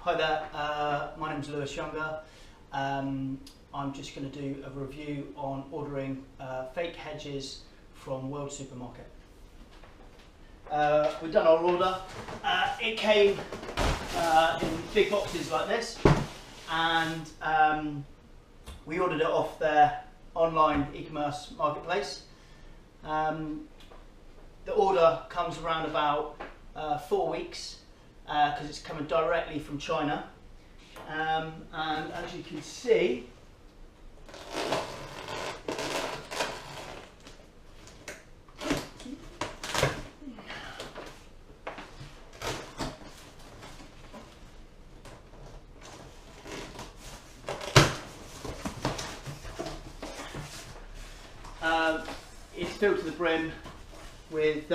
Hi there, my name is Lewis Younger. I'm just going to do a review on ordering fake hedges from World Supermarket. We've done our order. It came in big boxes like this, and we ordered it off their online e-commerce marketplace. The order comes around about 4 weeks because it's coming directly from China, and as you can see, it's filled to the brim with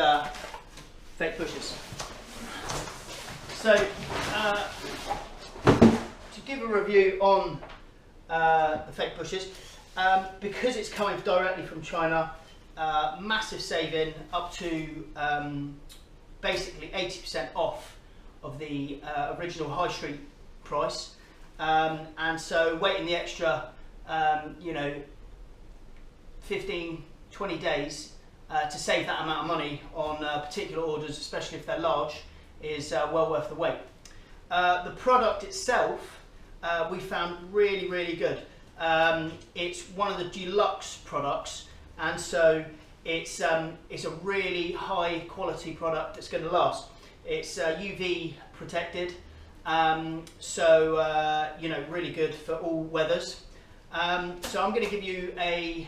fake bushes. So, to give a review on the fake bushes, because it's coming directly from China, massive saving, up to basically 80% off of the original high street price, and so waiting the extra 15-20 days to save that amount of money on particular orders, especially if they're large, is well worth the wait. The product itself we found really good. It's one of the deluxe products, and so it's a really high quality product that's going to last. It's UV protected, so really good for all weathers. So I'm going to give you a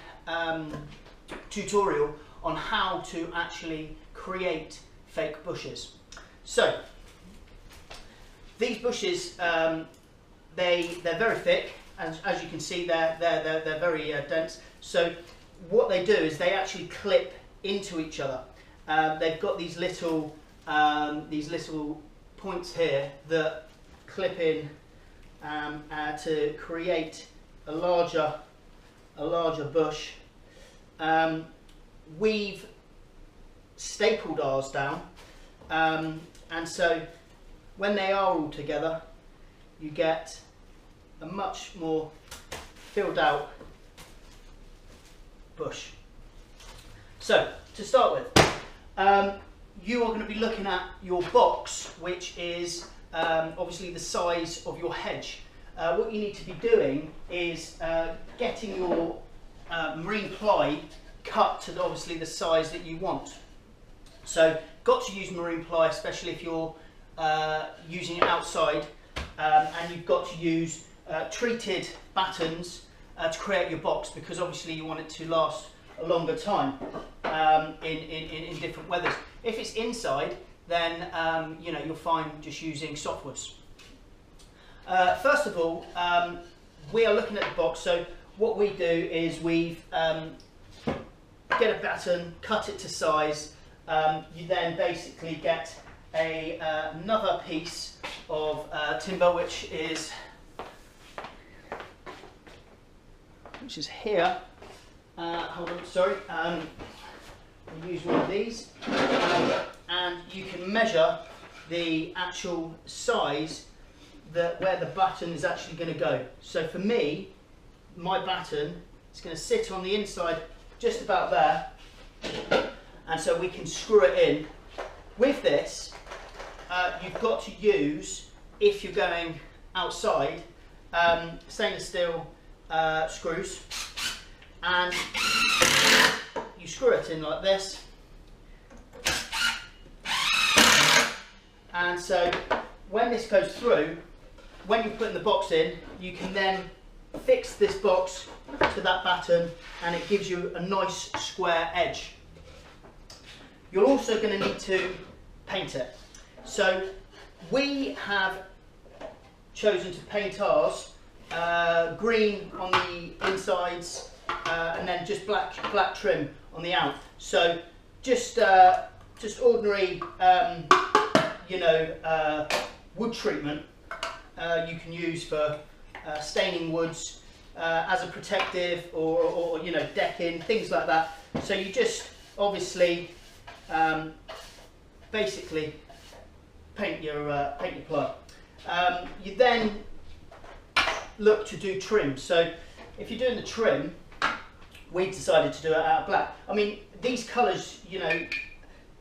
tutorial on how to actually create fake bushes. So these bushes, they're very thick, and as you can see, they're very dense. So what they do is they actually clip into each other. They've got these little points here that clip in to create a larger bush. We've stapled ours down, and so when they are all together, you get a much more filled out bush. So to start with, you are going to be looking at your box, which is obviously the size of your hedge. What you need to be doing is getting your marine ply cut to obviously the size that you want. So got to use marine ply, especially if you're using it outside, and you've got to use treated battens to create your box, because obviously you want it to last a longer time in different weathers. If it's inside, then you'll find just using softwoods. First of all, we are looking at the box. So what we do is we get a batten, cut it to size. You then basically get another piece of timber, which is here. Hold on, sorry. We use one of these, and you can measure the actual size where the batten is actually going to go. So for me, my batten is going to sit on the inside just about there, and so we can screw it in. With this, you've got to use, if you're going outside, stainless steel screws, and you screw it in like this, and so when this goes through, when you're putting the box in, you can then fix this box to that batten, and it gives you a nice square edge. You're also going to need to paint it. So we have chosen to paint ours green on the insides, and then just black trim on the out. So just ordinary wood treatment you can use for staining woods as a protective, or decking, things like that. So you just obviously basically paint your ply. You then look to do trim. So if you're doing the trim, we decided to do it out of black. I mean, these colours, you know,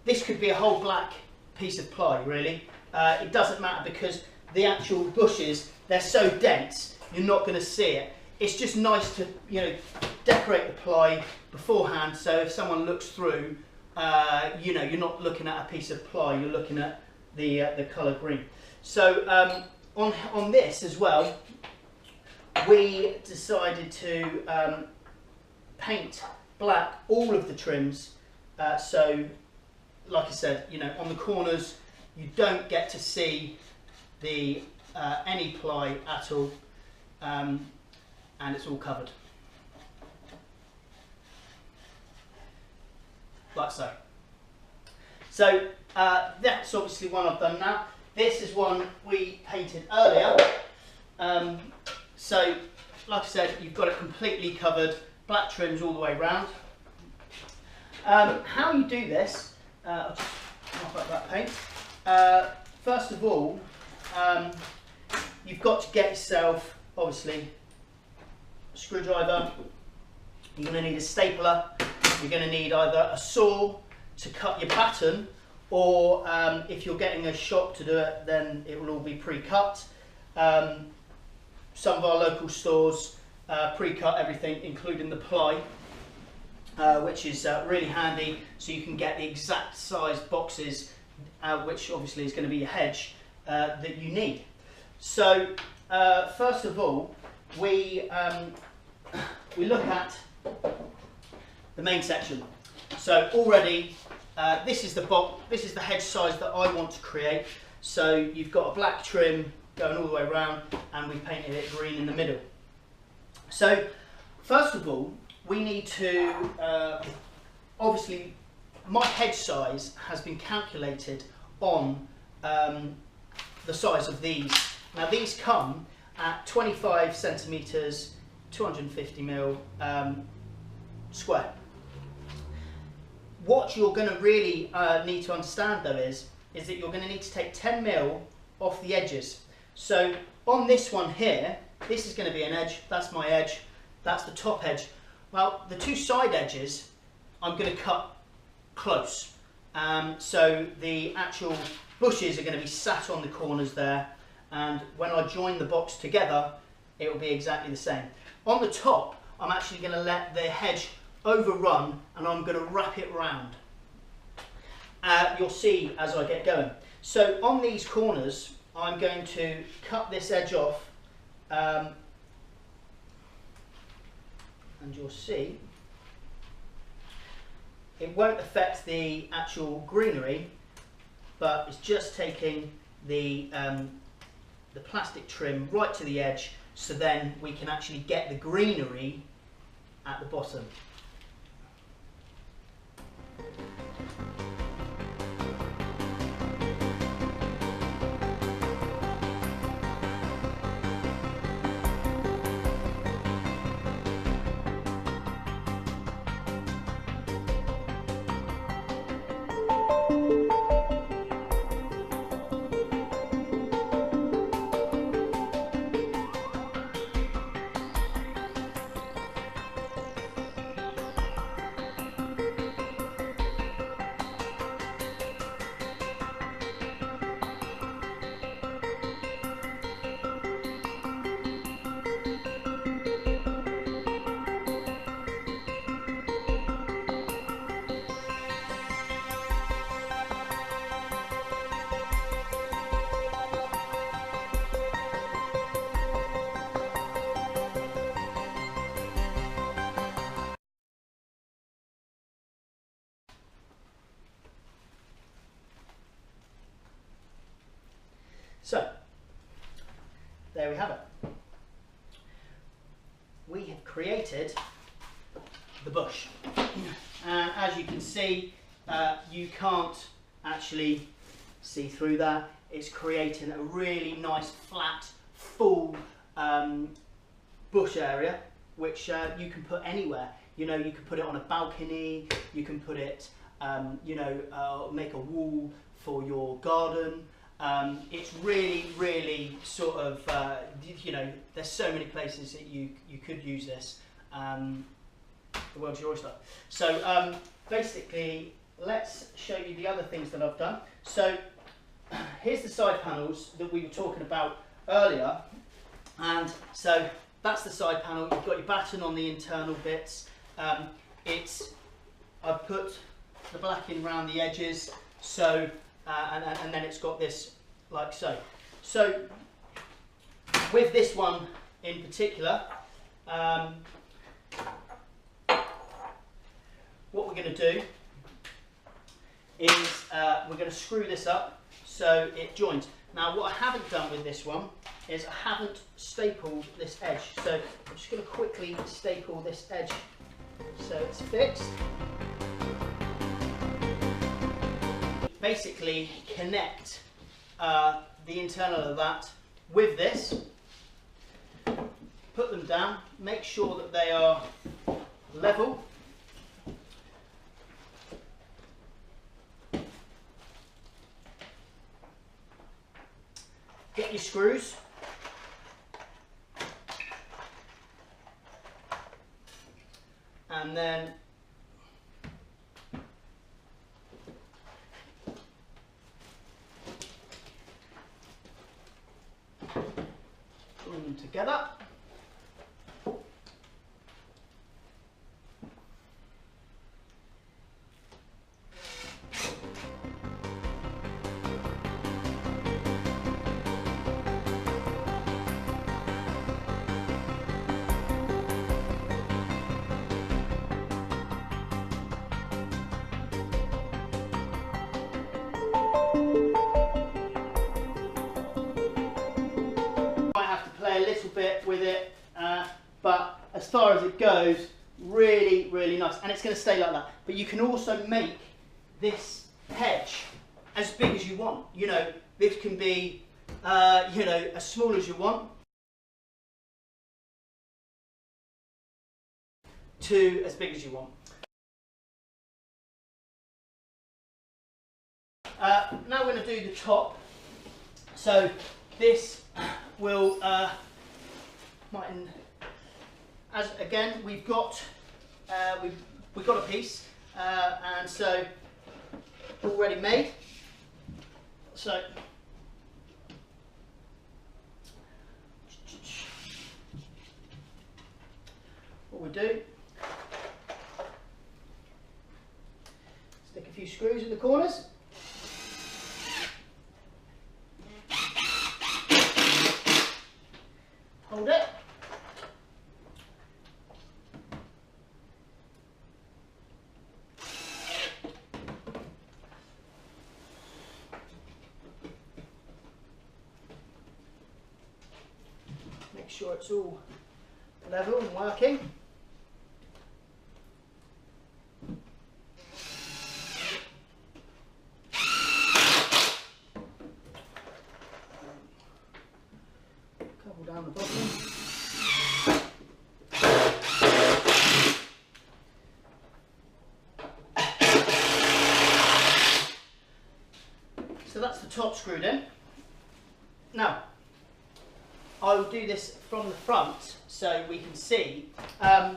this could be a whole black piece of ply, really. It doesn't matter because the actual bushes, they're so dense, you're not going to see it. It's just nice to, you know, decorate the ply beforehand, so if someone looks through, you know, you're not looking at a piece of ply, you're looking at the colour green. So on this as well, we decided to paint black all of the trims. So, like I said, you know, on the corners, you don't get to see the any ply at all, and it's all covered. Like so. So that's obviously one I've done now. This is one we painted earlier. So, like I said, you've got it completely covered, black trims all the way round. How you do this, I'll just mop up that paint. First of all, you've got to get yourself, obviously, a screwdriver. You're going to need a stapler. You're going to need either a saw to cut your pattern, or if you're getting a shop to do it, then it will all be pre-cut. Some of our local stores pre-cut everything, including the ply, which is really handy, so you can get the exact size boxes, which obviously is going to be a hedge, that you need. So first of all, we look at the main section. So already this is the hedge size that I want to create. So you've got a black trim going all the way around, and we painted it green in the middle. So first of all, we need to obviously my hedge size has been calculated on the size of these. Now these come at 25 centimetres, 250 mil square. What you're going to really need to understand though is that you're going to need to take 10 mil off the edges. So on this one here, this is going to be an edge, that's my edge, that's the top edge. Well, the two side edges I'm going to cut close. So the actual bushes are going to be sat on the corners there, and when I join the box together, it will be exactly the same. On the top, I'm actually going to let the hedge overrun, and I'm going to wrap it round. You'll see as I get going. So on these corners, I'm going to cut this edge off, and you'll see it won't affect the actual greenery, but it's just taking the plastic trim right to the edge, so then we can actually get the greenery at the bottom. So, there we have it. We have created the bush. And as you can see, you can't actually see through that. It's creating a really nice, flat, full bush area, which you can put anywhere. You know, you can put it on a balcony, you can put it, you know, make a wall for your garden. It's really, really sort of, you know, there's so many places that you could use this. The world's your oyster. So basically, let's show you the other things that I've done. So here's the side panels that we were talking about earlier. And so that's the side panel. You've got your batten on the internal bits. I've put the blacking around the edges, so and then it's got this like so. So with this one in particular, what we're going to do is we're going to screw this up so it joins. Now what I haven't done with this one is I haven't stapled this edge, so I'm just going to quickly staple this edge so it's fixed. Basically connect the internal of that with this, put them down, make sure that they are level. Get your screws. And then join them together. A little bit with it, but as far as it goes, really, really nice, and it's going to stay like that. But you can also make this hedge as big as you want. You know, this can be, you know, as small as you want to as big as you want. Now we're going to do the top. So this will, as again, we've got a piece, and so already made. So what we do, stick a few screws in the corners. Hold it. Make sure it's all level and working. Couple down the bottom. So that's the top screwed in. Now, I will do this from the front so we can see. As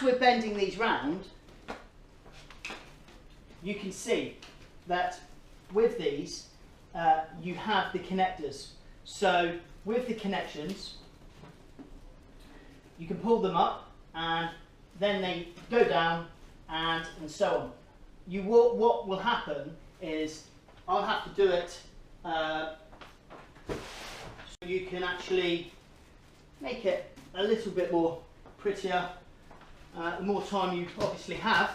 we're bending these round, you can see that with these, you have the connectors. So with the connections, you can pull them up and then they go down and so on. What will happen is I'll have to do it so you can actually make it a little bit more prettier the more time you obviously have.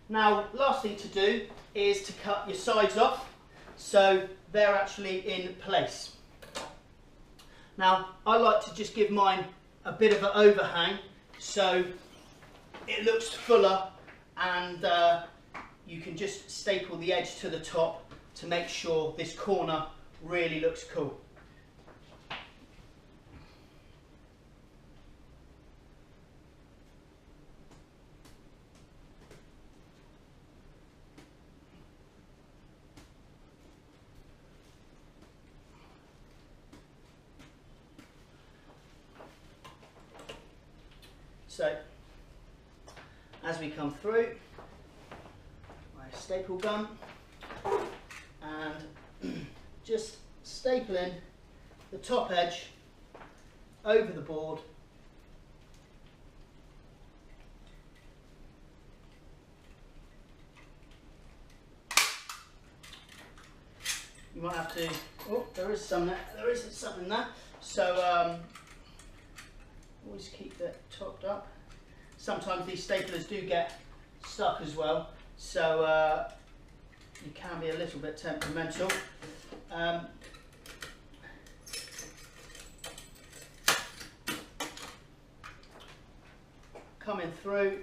Now, last thing to do is to cut your sides off so they're actually in place. Now, I like to just give mine a bit of an overhang so it looks fuller, and you can just staple the edge to the top to make sure this corner really looks cool. So as we come through, my staple gun, and just staple in the top edge over the board. You might have to, oh, there is some in there. So always keep that topped up. Sometimes these staplers do get stuck as well, so you can be a little bit temperamental. Coming through,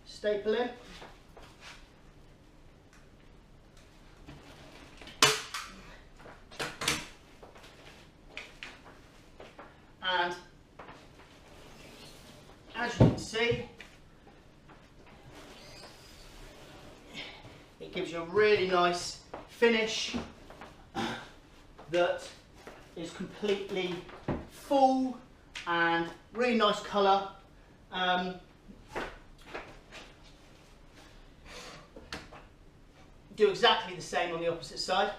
staple in. And as you can see, it gives you a really nice finish that is completely full and really nice colour. Do exactly the same on the opposite side.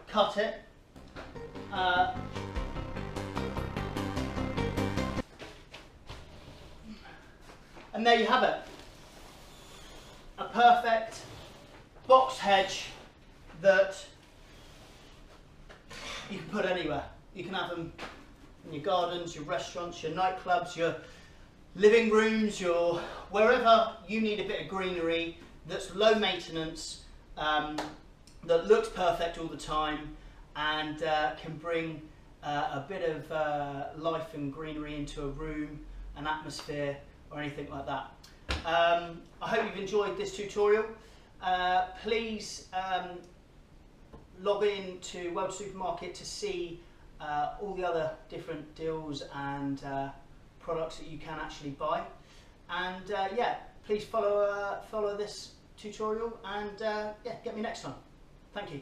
Cut it. And there you have it. A perfect box hedge that you can put anywhere. You can have them in your gardens, your restaurants, your nightclubs, your living rooms, your wherever you need a bit of greenery that's low maintenance, that looks perfect all the time, and can bring a bit of life and greenery into a room, an atmosphere, or anything like that. I hope you've enjoyed this tutorial. Please log in to World Supermarket to see all the other different deals and products that you can actually buy. And yeah, please follow this tutorial, and yeah, get me next time. Thank you.